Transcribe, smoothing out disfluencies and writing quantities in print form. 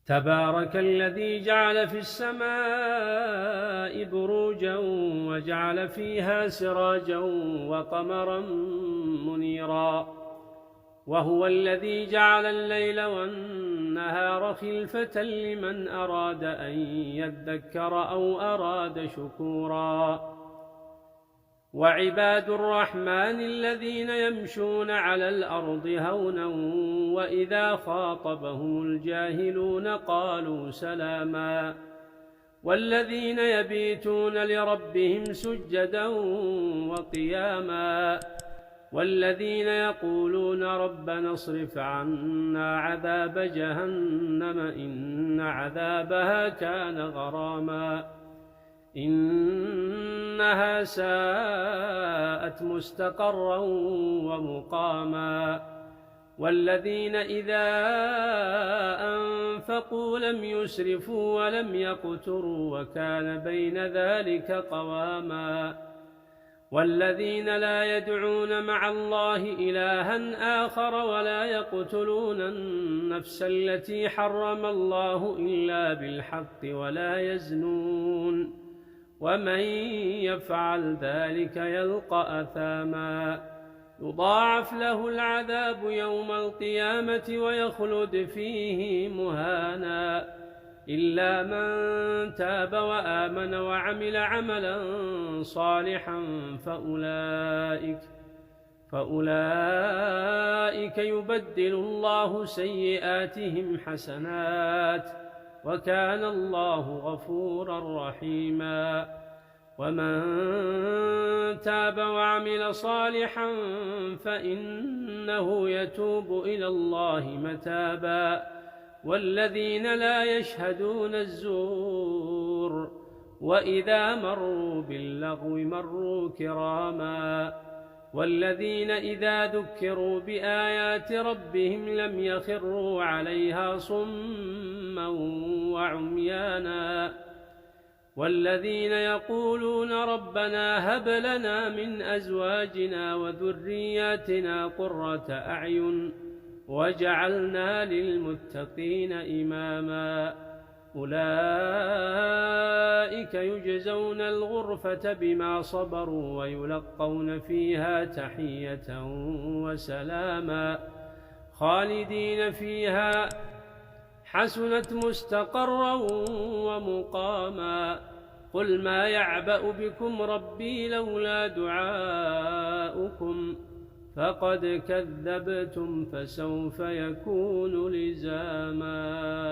تبارك الذي جعل في السماء بروجا وجعل فيها سراجا وقمرا منيرا وهو الذي جعل الليل والنهار خلفة لمن أراد أن يذكر أو أراد شكورا وعباد الرحمن الذين يمشون على الأرض هونا وإذا خاطبهم الجاهلون قالوا سلاما والذين يبيتون لربهم سجدا وقياما والذين يقولون ربنا اصرف عنا عذاب جهنم إن عذابها كان غراما إنها ساءت مستقرا ومقاما والذين إذا أنفقوا لم يسرفوا ولم يقتروا وكان بين ذلك قواما والذين لا يدعون مع الله إلها آخر ولا يقتلون النفس التي حرم الله إلا بالحق ولا يزنون ومن يفعل ذلك يلقى أثاما يضاعف له العذاب يوم القيامة ويخلد فيه مهانا إلا من تاب وآمن وعمل عملا صالحا فأولئك يبدل الله سيئاتهم حسنات وكان الله غفورا رحيما ومن تاب وعمل صالحا فإنه يتوب إلى الله متابا والذين لا يشهدون الزور وإذا مروا باللغو مروا كراما والذين إذا ذكروا بآيات ربهم لم يخروا عليها صما وعميانا والذين يقولون ربنا هب لنا من أزواجنا وذرياتنا قرة أعين وجعلنا للمتقين إماما أولئك يجزون الغرفة بما صبروا ويلقون فيها تحية وسلاما خالدين فيها حسنت مستقرا ومقاما قل ما يعبأ بكم ربي لولا دعاؤكم فقد كذبتم فسوف يكون لزاما